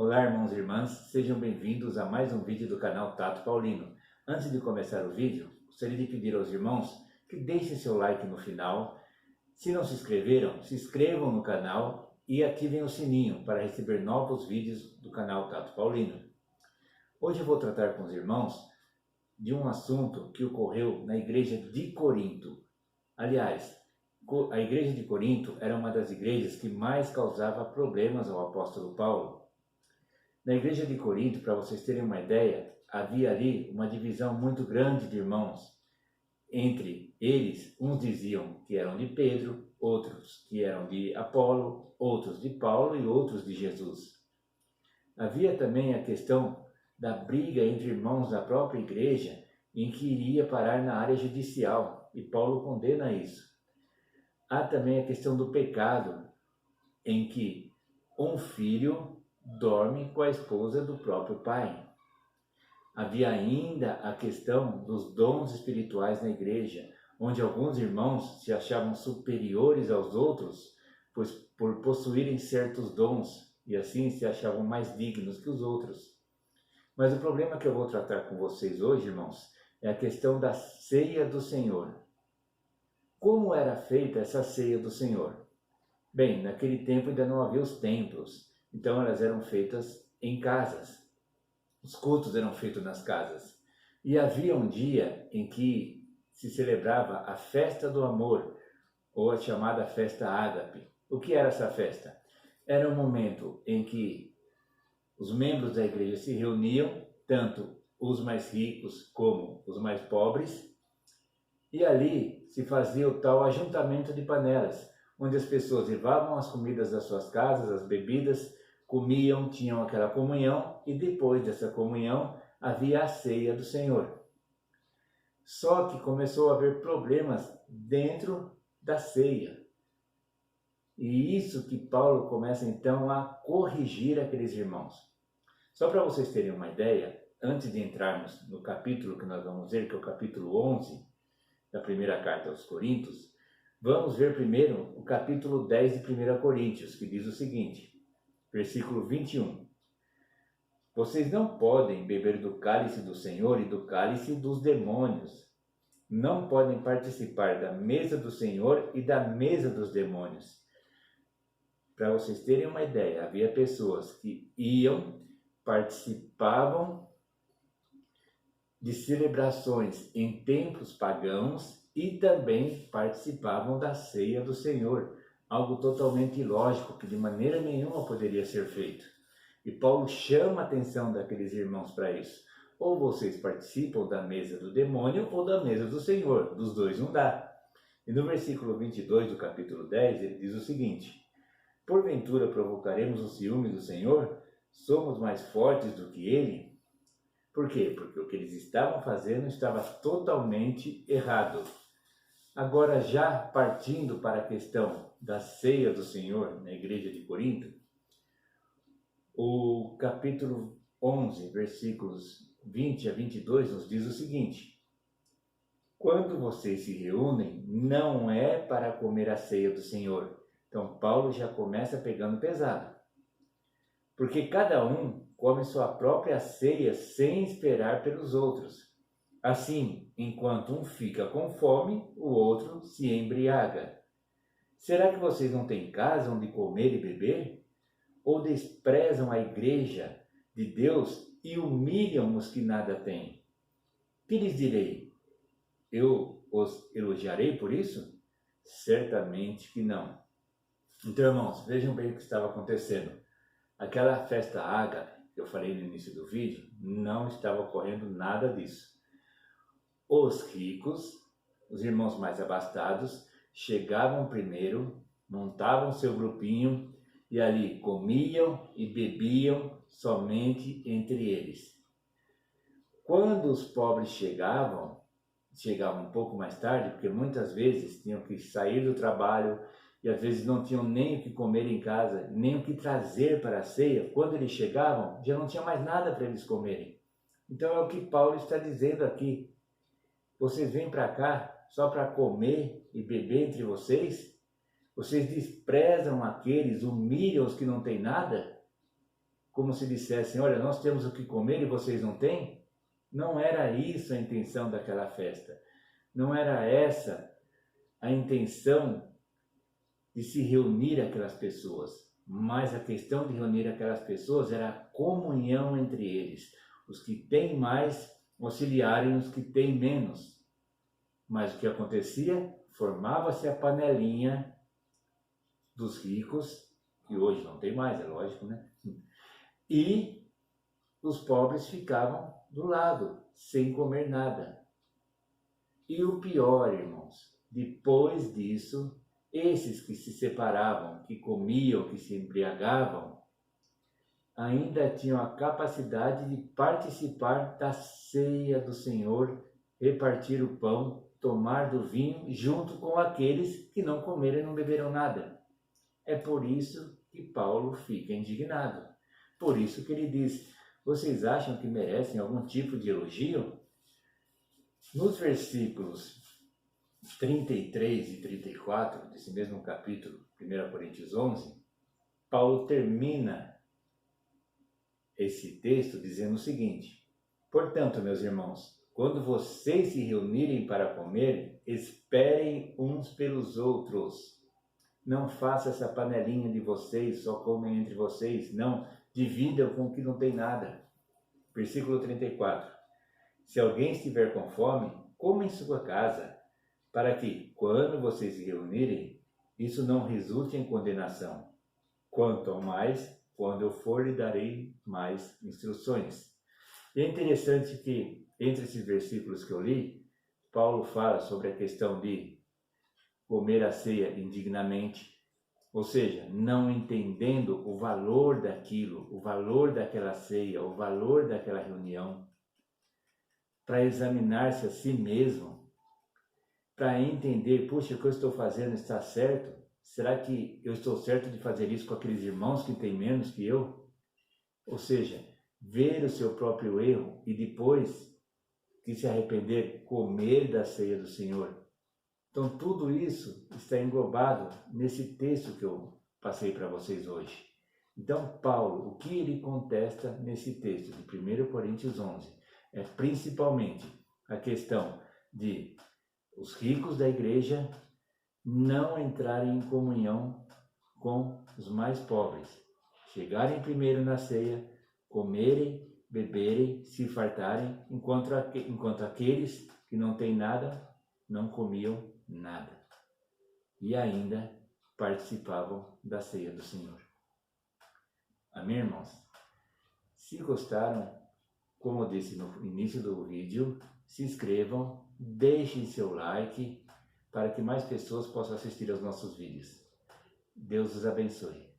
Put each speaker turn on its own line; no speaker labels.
Olá, irmãos e irmãs, sejam bem-vindos a mais um vídeo do canal Tato Paulino. Antes de começar o vídeo, gostaria de pedir aos irmãos que deixem seu like no final. Se não se inscreveram, se inscrevam no canal e ativem o sininho para receber novos vídeos do canal Tato Paulino. Hoje eu vou tratar com os irmãos de um assunto que ocorreu na igreja de Corinto. Aliás, a igreja de Corinto era uma das igrejas que mais causava problemas ao apóstolo Paulo. Na igreja de Corinto, para vocês terem uma ideia, havia ali uma divisão muito grande de irmãos. Entre eles, uns diziam que eram de Pedro, outros que eram de Apolo, outros de Paulo e outros de Jesus. Havia também a questão da briga entre irmãos da própria igreja, em que iria parar na área judicial, e Paulo condena isso. Há também a questão do pecado, em que um filho dorme com a esposa do próprio pai. Havia ainda a questão dos dons espirituais na igreja, onde alguns irmãos se achavam superiores aos outros, pois por possuírem certos dons, e assim se achavam mais dignos que os outros. Mas o problema que eu vou tratar com vocês hoje, irmãos, é a questão da ceia do Senhor. Como era feita essa ceia do Senhor? Bem, naquele tempo ainda não havia os templos, então elas eram feitas em casas. Os cultos eram feitos nas casas. E havia um dia em que se celebrava a festa do amor, ou a chamada festa ágape. O que era essa festa? Era um momento em que os membros da igreja se reuniam, tanto os mais ricos como os mais pobres, e ali se fazia o tal ajuntamento de panelas, onde as pessoas levavam as comidas das suas casas, as bebidas, comiam, tinham aquela comunhão, e depois dessa comunhão havia a ceia do Senhor. Só que começou a haver problemas dentro da ceia. E isso que Paulo começa então a corrigir aqueles irmãos. Só para vocês terem uma ideia, antes de entrarmos no capítulo que nós vamos ver, que é o capítulo 11 da primeira carta aos Coríntios, vamos ver primeiro o capítulo 10 de 1 Coríntios, que diz o seguinte, versículo 21. Vocês não podem beber do cálice do Senhor e do cálice dos demônios. Não podem participar da mesa do Senhor e da mesa dos demônios. Para vocês terem uma ideia, havia pessoas que participavam de celebrações em templos pagãos e também participavam da ceia do Senhor. Algo totalmente ilógico, que de maneira nenhuma poderia ser feito. E Paulo chama a atenção daqueles irmãos para isso. Ou vocês participam da mesa do demônio ou da mesa do Senhor. Dos dois não dá. E no versículo 22 do capítulo 10, ele diz o seguinte: porventura provocaremos o ciúme do Senhor? Somos mais fortes do que ele? Por quê? Porque o que eles estavam fazendo estava totalmente errado. Agora, já partindo para a questão da ceia do Senhor na igreja de Corinto, o capítulo 11, versículos 20 a 22, nos diz o seguinte: quando vocês se reúnem, não é para comer a ceia do Senhor. Então, Paulo já começa pegando pesado. Porque cada um come sua própria ceia sem esperar pelos outros. Assim, enquanto um fica com fome, o outro se embriaga. Será que vocês não têm casa onde comer e beber? Ou desprezam a igreja de Deus e humilham os que nada têm? Que lhes direi? Eu os elogiarei por isso? Certamente que não. Então, irmãos, vejam bem o que estava acontecendo. Aquela festa ágape que eu falei no início do vídeo, não estava ocorrendo nada disso. Os ricos, os irmãos mais abastados, chegavam primeiro, montavam seu grupinho e ali comiam e bebiam somente entre eles. Quando os pobres chegavam um pouco mais tarde, porque muitas vezes tinham que sair do trabalho e às vezes não tinham nem o que comer em casa, nem o que trazer para a ceia. Quando eles chegavam, já não tinha mais nada para eles comerem. Então é o que Paulo está dizendo aqui. Vocês vêm para cá só para comer e beber entre vocês? Vocês desprezam aqueles, humilham os que não têm nada? como se dissessem, olha, nós temos o que comer e vocês não têm? Não era isso a intenção daquela festa. Não era essa a intenção de se reunir aquelas pessoas. Mas a questão de reunir aquelas pessoas era a comunhão entre eles. Os que têm mais auxiliarem os que têm menos. Mas o que acontecia? Formava-se a panelinha dos ricos, que hoje não tem mais, é lógico, né? E os pobres ficavam do lado, sem comer nada. E o pior, irmãos, depois disso, esses que se separavam, que comiam, que se embriagavam, ainda tinham a capacidade de participar da ceia do Senhor, repartir o pão, tomar do vinho, junto com aqueles que não comeram e não beberam nada. É por isso que Paulo fica indignado. Por isso que ele diz, vocês acham que merecem algum tipo de elogio? Nos versículos 33 e 34 desse mesmo capítulo, 1 Coríntios 11, Paulo termina esse texto dizendo o seguinte: portanto, meus irmãos, quando vocês se reunirem para comer, esperem uns pelos outros. Não faça essa panelinha de vocês, só comem entre vocês. Não, dividam com o que não tem nada. Versículo 34. Se alguém estiver com fome, coma em sua casa, para que, quando vocês se reunirem, isso não resulte em condenação. Quanto ao mais, quando eu for, lhe darei mais instruções. E é interessante que, entre esses versículos que eu li, Paulo fala sobre a questão de comer a ceia indignamente, ou seja, não entendendo o valor daquilo, o valor daquela ceia, o valor daquela reunião, para examinar-se a si mesmo, para entender, puxa, o que eu estou fazendo está certo? Será que eu estou certo de fazer isso com aqueles irmãos que têm menos que eu? Ou seja, ver o seu próprio erro e depois que se arrepender, comer da ceia do Senhor. Então tudo isso está englobado nesse texto que eu passei para vocês hoje. Então Paulo, o que ele contesta nesse texto de 1 Coríntios 11 é principalmente a questão de os ricos da igreja não entrarem em comunhão com os mais pobres. Chegarem primeiro na ceia, comerem, beberem, se fartarem, enquanto aqueles que não têm nada não comiam nada. E ainda participavam da ceia do Senhor. Amém, irmãos? Se gostaram, como eu disse no início do vídeo, se inscrevam, deixem seu like para que mais pessoas possam assistir aos nossos vídeos. Deus os abençoe.